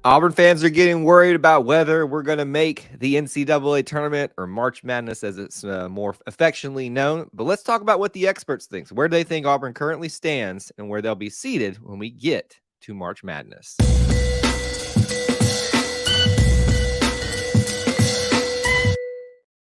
Auburn fans are getting worried about whether we're going to make the NCAA tournament or March Madness, as it's more affectionately known. But let's talk about what the experts think. Where they think Auburn currently stands and where they'll be seated when we get to March Madness.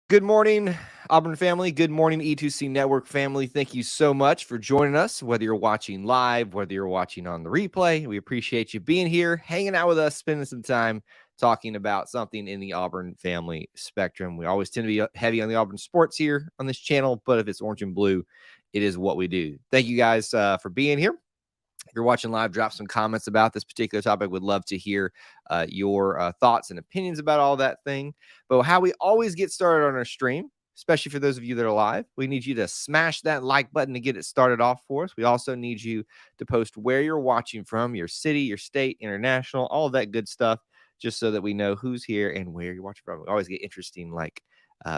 Good morning, Auburn family. Good morning, E2C Network family. Thank you so much for joining us, whether you're watching live, whether you're watching on the replay. We appreciate you being here, hanging out with us, spending some time talking about something in the Auburn family spectrum. We always tend to be heavy on the Auburn sports here on this channel, but if it's orange and blue, it is what we do. Thank you guys for being here. If you're watching live, drop some comments about this particular topic. Would love to hear your thoughts and opinions about all that thing. But how we always get started on our stream, especially for those of you that are live, we need you to smash that like button to get it started off for us. We also need you to post where you're watching from, your city, your state, international, all of that good stuff, just so that we know who's here and where you're watching from. We always get interesting,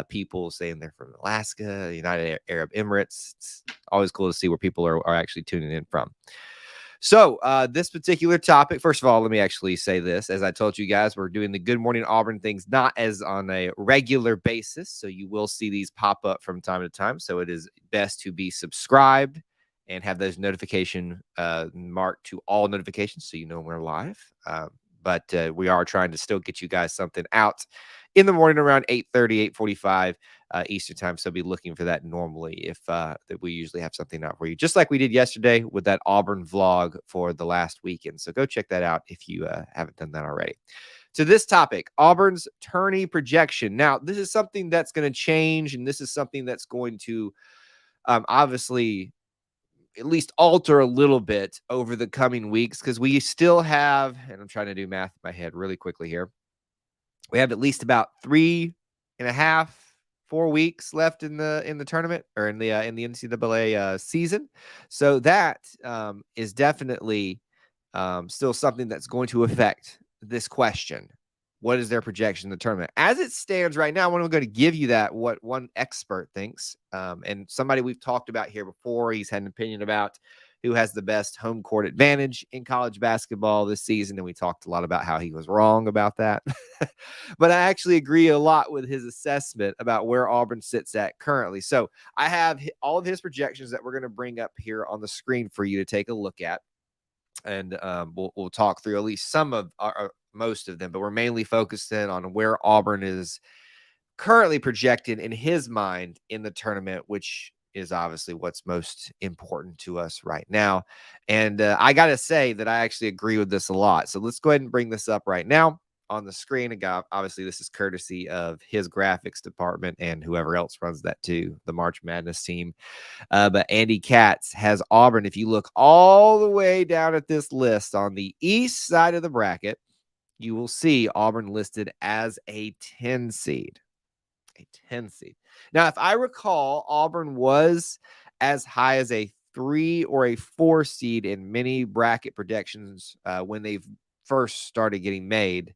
people saying they're from Alaska, United Arab Emirates. It's always cool to see where people are actually tuning in from. So this particular topic, first of all, let me actually say this. As I told you guys, we're doing the Good Morning Auburn things not as on a regular basis. So you will see these pop up from time to time. So it is best to be subscribed and have those notification marked to all notifications so you know when we're live. But we are trying to still get you guys something out in the morning around 8:30, 8:45 Eastern time. So be looking for that normally if that we usually have something out for you, just like we did yesterday with that Auburn vlog for the last weekend. So go check that out if you haven't done that already. To this topic, Auburn's tourney projection. Now, this is something that's going to change, and this is something that's going to obviously at least alter a little bit over the coming weeks, because we still have, and I'm trying to do math in my head really quickly here. We have at least about 3.5, 4 weeks left in the tournament, or in the NCAA season. So that is definitely still something that's going to affect this question. What is their projection in the tournament? As it stands right now, I'm going to give you that, what one expert thinks, and somebody we've talked about here before. He's had an opinion about who has the best home court advantage in college basketball this season, and we talked a lot about how he was wrong about that. But I actually agree a lot with his assessment about where Auburn sits at currently. So I have all of his projections that we're going to bring up here on the screen for you to take a look at. And we'll talk through at least some of most of them, but we're mainly focused in on where Auburn is currently projected in his mind in the tournament, which is obviously what's most important to us right now. And I got to say that I actually agree with this a lot. So let's go ahead and bring this up right now on the screen. Again, obviously, this is courtesy of his graphics department and whoever else runs that too, the March Madness team. But Andy Katz has Auburn. If you look all the way down at this list on the east side of the bracket, you will see Auburn listed as a 10 seed. A 10 seed. Now, if I recall, Auburn was as high as a 3 or a 4 seed in many bracket predictions when they first started getting made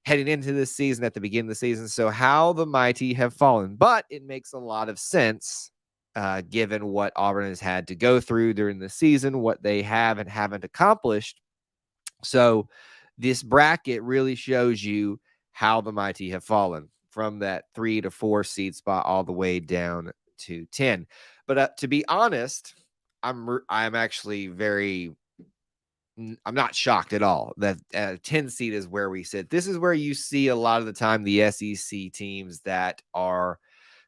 heading into this season at the beginning of the season. So how the mighty have fallen. But it makes a lot of sense given what Auburn has had to go through during the season, what they have and haven't accomplished. So this bracket really shows you how the mighty have fallen from that 3 to 4 seed spot all the way down to 10. But to be honest, I'm actually I'm not shocked at all that 10 seed is where we sit. This is where you see a lot of the time the SEC teams that are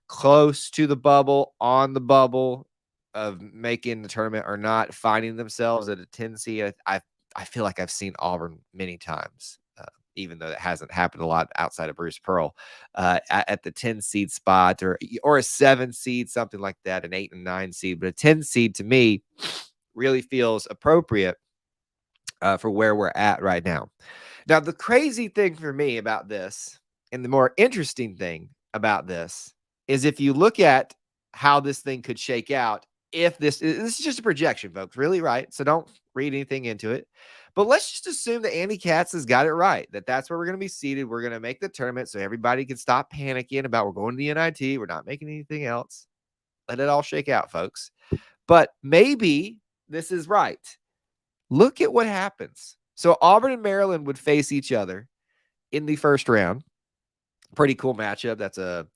close to the bubble, on the bubble of making the tournament, are not finding themselves at a 10 seed. I feel like I've seen Auburn many times, even though it hasn't happened a lot outside of Bruce Pearl, at the 10 seed spot or a 7 seed, something like that, an 8 and 9 seed. But a 10 seed to me really feels appropriate for where we're at right now. Now, the crazy thing for me about this, and the more interesting thing about this, is if you look at how this thing could shake out, if this is just a projection, folks, really, right? So don't read anything into it. But let's just assume that Andy Katz has got it right, that's where we're going to be seated. We're going to make the tournament so everybody can stop panicking about we're going to the NIT. We're not making anything else. Let it all shake out, folks. But maybe this is right. Look at what happens. So Auburn and Maryland would face each other in the first round. Pretty cool matchup. That's a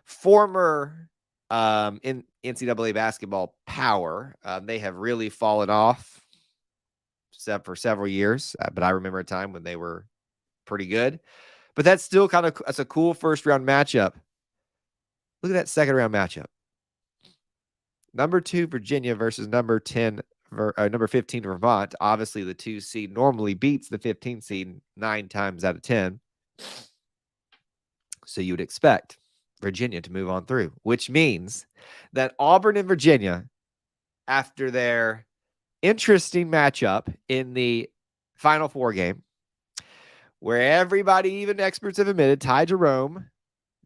former in NCAA basketball power. They have really fallen off for several years, but I remember a time when they were pretty good. But that's still that's a cool first round matchup. Look at that second round matchup. Number 2 Virginia versus number 15 Vermont. Obviously, the 2 seed normally beats the 15 seed 9 times out of 10. So you would expect Virginia to move on through, which means that Auburn and Virginia, after their interesting matchup in the Final Four game, where everybody, even experts, have admitted Ty Jerome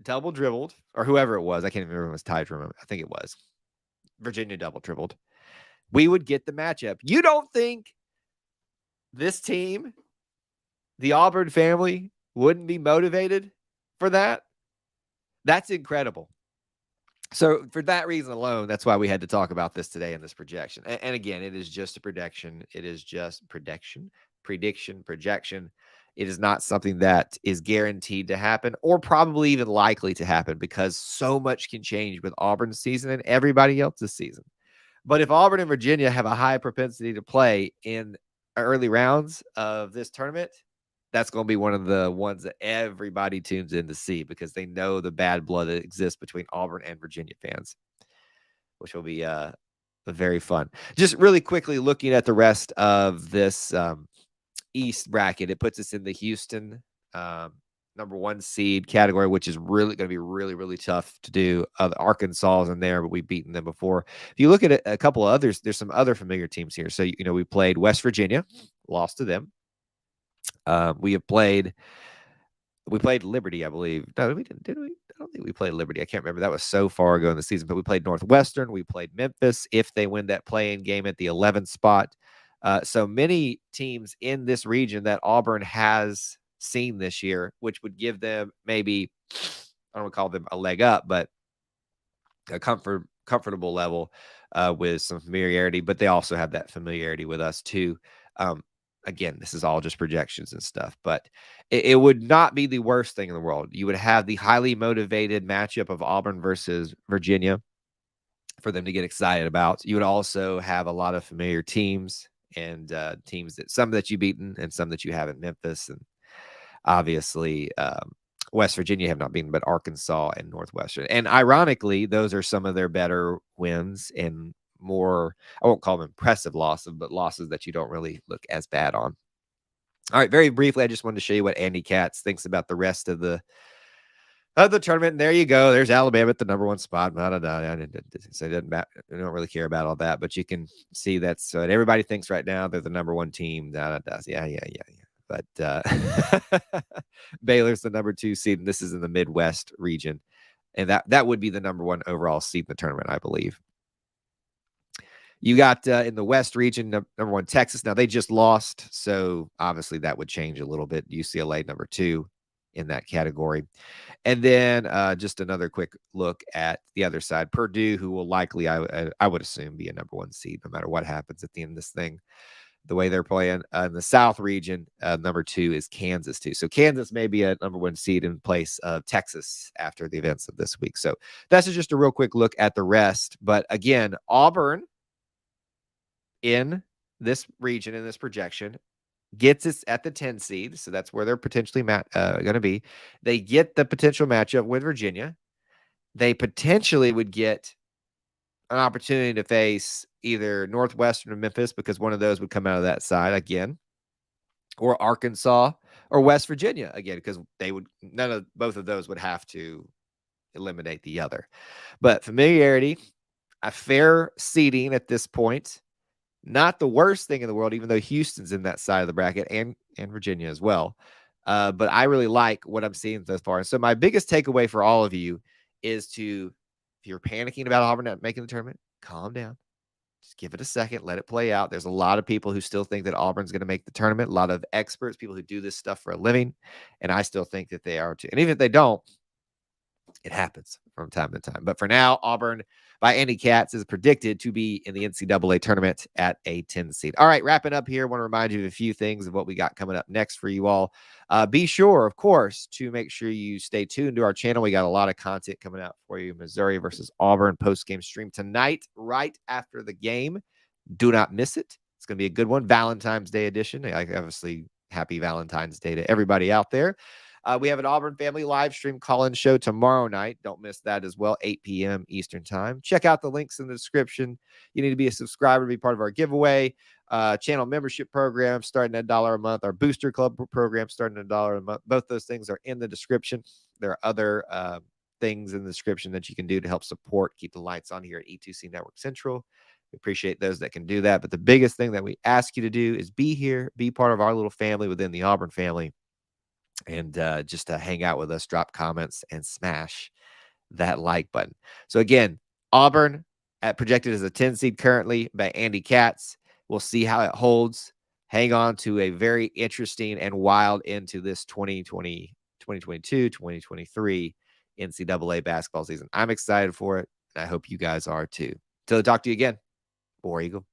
double dribbled, or whoever it was. I can't even remember if it was Ty Jerome. I think it was. Virginia double dribbled. We would get the matchup. You don't think this team, the Auburn family, wouldn't be motivated for that? That's incredible. So for that reason alone, that's why we had to talk about this today in this projection. And again, it is just a prediction. It is just prediction, projection. It is not something that is guaranteed to happen or probably even likely to happen because so much can change with Auburn's season and everybody else's season. But if Auburn and Virginia have a high propensity to play in early rounds of this tournament, that's going to be one of the ones that everybody tunes in to see because they know the bad blood that exists between Auburn and Virginia fans, which will be very fun. Just really quickly looking at the rest of this East bracket, it puts us in the Houston number 1 seed category, which is really going to be really, really tough to do. Arkansas is in there, but we've beaten them before. If you look at a couple of others, there's some other familiar teams here. So, we played West Virginia, lost to them. We played Liberty, I believe. No, we didn't, did we? I don't think we played Liberty. I can't remember. That was so far ago in the season, but we played Northwestern. We played Memphis if they win that play-in game at the 11th spot. So many teams in this region that Auburn has seen this year, which would give them maybe, I don't want to call them a leg up, but a comfortable level with some familiarity. But they also have that familiarity with us too. Again, this is all just projections and stuff, but it would not be the worst thing in the world. You would have the highly motivated matchup of Auburn versus Virginia for them to get excited about. You would also have a lot of familiar teams and teams some that you've beaten and some that you haven't. Memphis and obviously West Virginia have not beaten, but Arkansas and Northwestern. And ironically, those are some of their better wins and more, I won't call them impressive losses, but losses that you don't really look as bad on. All right, very briefly, I just wanted to show you what Andy Katz thinks about the rest of the tournament. And there you go. There's Alabama at the number 1 spot. So it doesn't matter. I don't really care about all that, but you can see that's what everybody thinks right now. They're the number 1 team. Yeah. But Baylor's the number 2 seed, and this is in the Midwest region. And that would be the number 1 overall seed in the tournament, I believe. You got in the West region, number 1, Texas. Now, they just lost, so obviously that would change a little bit. UCLA, number 2 in that category. And then just another quick look at the other side. Purdue, who will likely, I would assume, be a number 1 seed no matter what happens at the end of this thing. The way they're playing in the South region, number 2 is Kansas, too. So Kansas may be a number 1 seed in place of Texas after the events of this week. So that's just a real quick look at the rest. But again, Auburn in this region, in this projection, gets us at the 10 seed. So that's where they're potentially going to be. They get the potential matchup with Virginia. They potentially would get an opportunity to face either Northwestern or Memphis because one of those would come out of that side again, or Arkansas or West Virginia again, because both of those would have to eliminate the other. But familiarity, a fair seeding at this point, not the worst thing in the world, even though Houston's in that side of the bracket and Virginia as well. But I really like what I'm seeing so far. So my biggest takeaway for all of you is if you're panicking about Auburn not making the tournament, calm down. Just give it a second. Let it play out. There's a lot of people who still think that Auburn's going to make the tournament. A lot of experts, people who do this stuff for a living. And I still think that they are too. And even if they don't, it happens. from time to time. But for now, Auburn by Andy Katz is predicted to be in the NCAA tournament at a 10 seed. All right, wrapping up here. I want to remind you of a few things of what we got coming up next for you all. Be sure, of course, to make sure you stay tuned to our channel. We got a lot of content coming out for you. Missouri versus Auburn post-game stream tonight, right after the game. Do not miss it. It's going to be a good one. Valentine's Day edition. Obviously, happy Valentine's Day to everybody out there. We have an Auburn Family live stream call-in show tomorrow night. Don't miss that as well, 8 p.m. Eastern time. Check out the links in the description. You need to be a subscriber to be part of our giveaway. Channel membership program starting at $1 a month. Our booster club program starting at $1 a month. Both those things are in the description. There are other things in the description that you can do to help support, keep the lights on here at E2C Network Central. We appreciate those that can do that. But the biggest thing that we ask you to do is be here, be part of our little family within the Auburn family, and just to hang out with us, drop comments, and smash that like button. So again, Auburn projected as a 10 seed currently by Andy Katz. We'll see how it holds. Hang on to a very interesting and wild into this 2020, 2022, 2023 NCAA basketball season. I'm excited for it, and I hope you guys are too. Till I talk to you again, War Eagle.